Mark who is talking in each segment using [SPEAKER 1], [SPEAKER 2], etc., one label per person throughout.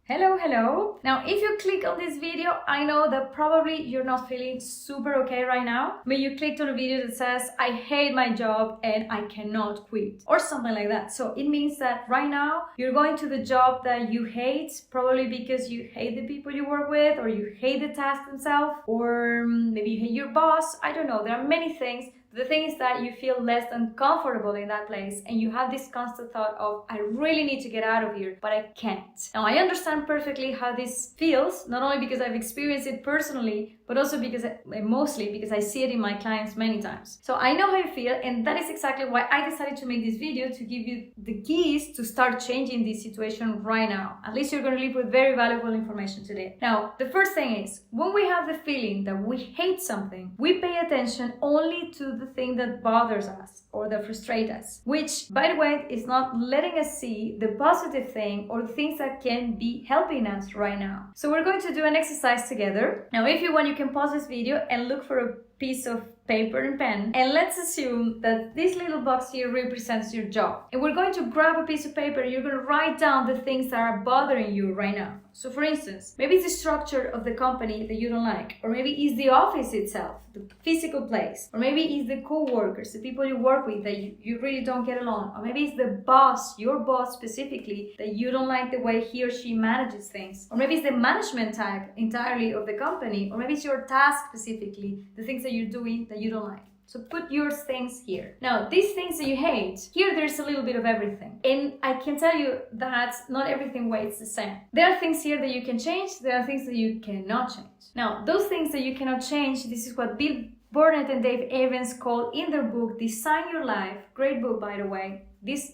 [SPEAKER 1] Hello. Now, if you click on this video, I know that probably you're not feeling super okay right now. Maybe you clicked on a video that says, I hate my job and I cannot quit, or something like that. So it means that right now you're going to the job that you hate, probably because you hate the people you work with, or you hate the task themselves, or maybe you hate your boss. I don't know. There are many things. The thing is that you feel less than comfortable in that place and you have this constant thought of, I really need to get out of here, but I can't. Now, I understand perfectly how this feels, not only because I've experienced it personally, but also mostly because I see it in my clients many times. So I know how you feel, and that is exactly why I decided to make this video, to give you the keys to start changing this situation right now. At least you're going to leave with very valuable information today. Now, the first thing is, when we have the feeling that we hate something, we pay attention only to the thing that bothers us or that frustrates us, which, by the way, is not letting us see the positive thing or the things that can be helping us right now. So we're going to do an exercise together. Now, if you want, you can pause this video and look for a piece of paper and pen, and let's assume that this little box here represents your job, and we're going to grab a piece of paper and you're going to write down the things that are bothering you right now. So for instance, maybe it's the structure of the company that you don't like, or maybe it's the office itself, the physical place, or maybe it's the co-workers, the people you work with that you really don't get along, or maybe it's the boss, your boss specifically, that you don't like the way he or she manages things, or maybe it's the management type entirely of the company, or maybe it's your task specifically, the things that you're doing that you don't like. So put your things here. Now, these things that you hate, here there's a little bit of everything. And I can tell you that not everything weighs the same. There are things here that you can change, there are things that you cannot change. Now, those things that you cannot change, this is what Bill Burnett and Dave Evans call in their book, Design Your Life, great book by the way,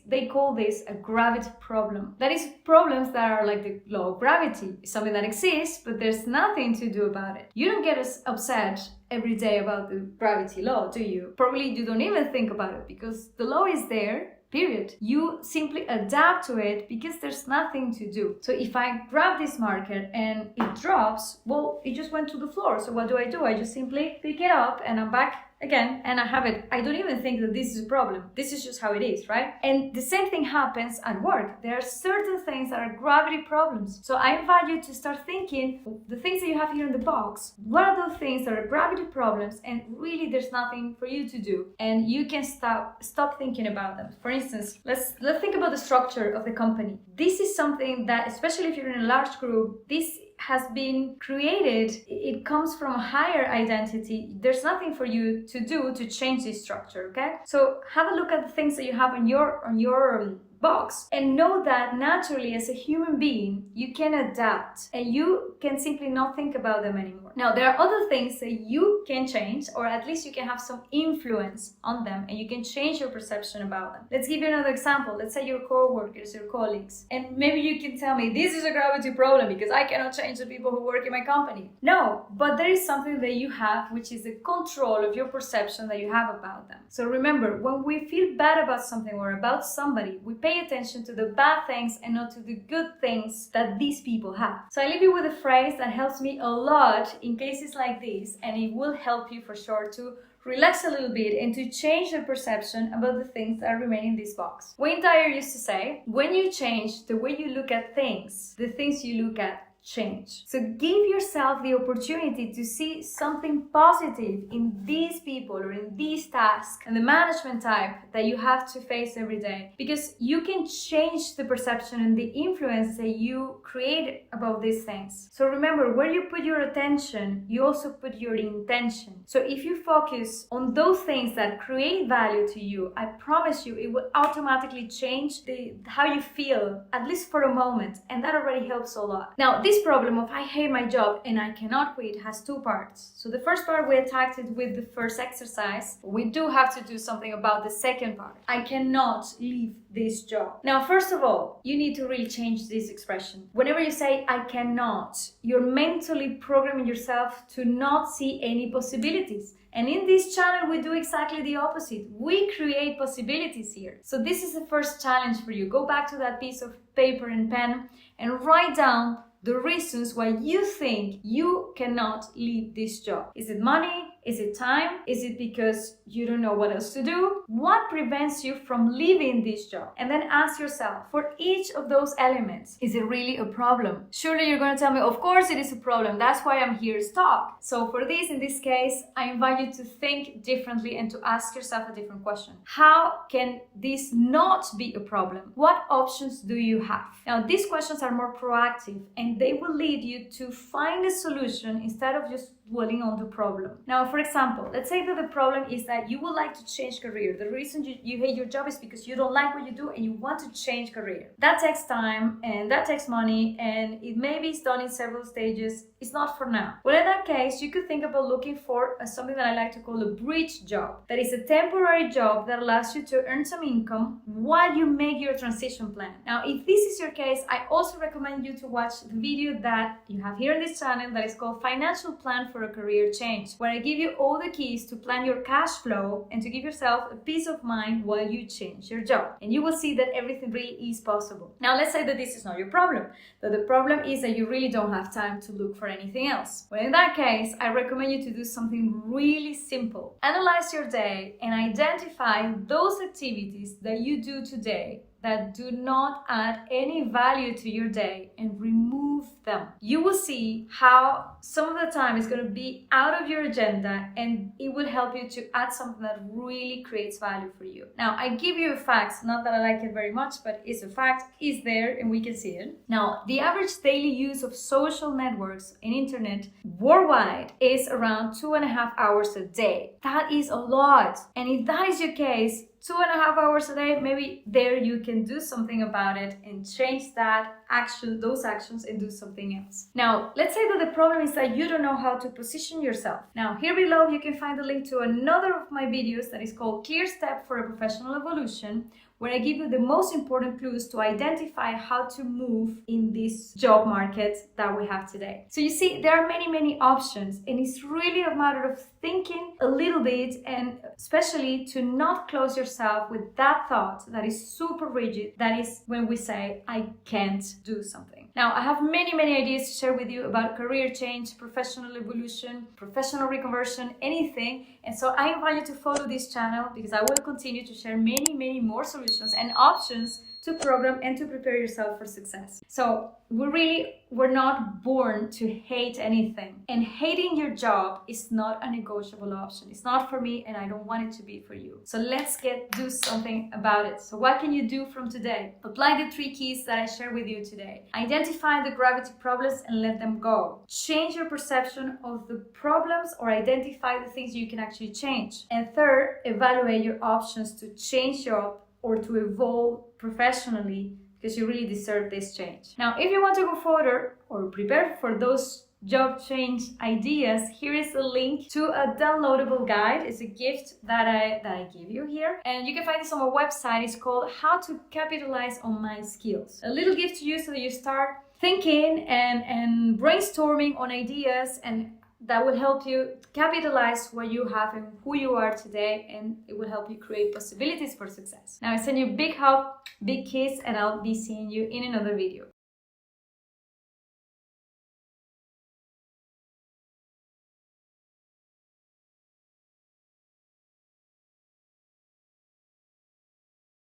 [SPEAKER 1] they call this a gravity problem. That is, problems that are like the law of gravity. It's something that exists, but there's nothing to do about it. You don't get as upset every day about the gravity law, do you? Probably you don't even think about it because the law is there. Period. You simply adapt to it because there's nothing to do. So if I grab this marker and it drops, well, it just went to the floor. So what do? I just simply pick it up and I'm back again and I have it. I don't even think that this is a problem. This is just how it is, right? And the same thing happens at work. There are certain things that are gravity problems. So I invite you to start thinking the things that you have here in the box. What are those things that are gravity problems and really there's nothing for you to do and you can stop thinking about them. For instance, let's think about the structure of the company. This is something that, especially if you're in a large group, this has been created, it comes from a higher identity. There's nothing for you to do to change this structure, okay? So have a look at the things that you have on your box and know that naturally as a human being you can adapt and you can simply not think about them anymore. Now there are other things that you can change, or at least you can have some influence on them and you can change your perception about them. Let's give you another example. Let's say your co-workers, your colleagues, and maybe you can tell me this is a gravity problem because I cannot change the people who work in my company. No, but there is something that you have, which is the control of your perception that you have about them. So remember, when we feel bad about something or about somebody, we pay attention to the bad things and not to the good things that these people have. So I leave you with a phrase that helps me a lot in cases like this, and it will help you for sure to relax a little bit and to change the perception about the things that remain in this box. Wayne Dyer used to say, when you change the way you look at things, the things you look at change. So give yourself the opportunity to see something positive in these people or in these tasks and the management type that you have to face every day, because you can change the perception and the influence that you create about these things. So remember, where you put your attention, you also put your intention. So if you focus on those things that create value to you, I promise you it will automatically change how you feel, at least for a moment, and that already helps a lot. Now, this problem of I hate my job and I cannot quit has two parts. So the first part, we attacked it with the first exercise. We do have to do something about the second part. I cannot leave this job. Now, first of all, you need to really change this expression. Whenever you say I cannot, you're mentally programming yourself to not see any possibilities. And in this channel, we do exactly the opposite. We create possibilities here. So this is the first challenge for you. Go back to that piece of paper and pen and write down the reasons why you think you cannot leave this job. Is it money? Is it time? Is it because you don't know what else to do? What prevents you from leaving this job? And then ask yourself, for each of those elements, is it really a problem? Surely you're going to tell me, of course it is a problem. That's why I'm here to talk. So for this, in this case, I invite you to think differently and to ask yourself a different question. How can this not be a problem? What options do you have? Now, these questions are more proactive and they will lead you to find a solution instead of just dwelling on the problem. Now, for example, let's say that the problem is that you would like to change career. The reason you hate your job is because you don't like what you do and you want to change career. That takes time and that takes money, and it maybe is done in several stages. It's not for now. Well, in that case, you could think about looking for something that I like to call a bridge job. That is a temporary job that allows you to earn some income while you make your transition plan. Now, if this is your case, I also recommend you to watch the video that you have here on this channel that is called Financial Plan for a Career Change, where I give you all the keys to plan your cash flow and to give yourself a peace of mind while you change your job. And you will see that everything really is possible. Now, let's say that this is not your problem, that the problem is that you really don't have time to look for anything else. Well, in that case, I recommend you to do something really simple. Analyze your day and identify those activities that you do today that do not add any value to your day and remove them. You will see how some of the time is going to be out of your agenda, and it will help you to add something that really creates value for you. Now, I give you a fact, not that I like it very much, but it's a fact, it's there and we can see it. Now, the average daily use of social networks and internet worldwide is around 2.5 hours a day. That is a lot. And if that is your case, 2.5 hours a day, maybe there you can do something about it and change those actions and do something else. Now, let's say that the problem is that you don't know how to position yourself. Now, here below you can find a link to another of my videos that is called Clear Step for a Professional Evolution, where I give you the most important clues to identify how to move in this job market that we have today. So you see, there are many options, and it's really a matter of thinking a little bit, and especially to not close yourself with that thought that is super rigid. That is when we say, I can't do something. Now, I have many ideas to share with you about career change, professional evolution, professional reconversion, anything. And so I invite you to follow this channel because I will continue to share many more solutions and options to program and to prepare yourself for success. So we're not born to hate anything. And hating your job is not a negotiable option. It's not for me, and I don't want it to be for you. So let's do something about it. So what can you do from today? Apply the 3 keys that I share with you today. Identify the gravity problems and let them go. Change your perception of the problems, or identify the things you can actually change. And third, evaluate your options to change job or to evolve professionally, because you really deserve this change. Now, if you want to go further or prepare for those job change ideas, here is a link to a downloadable guide. It's a gift that I give you here, and you can find this on my website. It's called How to Capitalize on My Skills. A little gift to you so that you start thinking and brainstorming on ideas, and that will help you capitalize what you have and who you are today, and it will help you create possibilities for success. Now, I send you a big hug, big kiss, and I'll be seeing you in another video.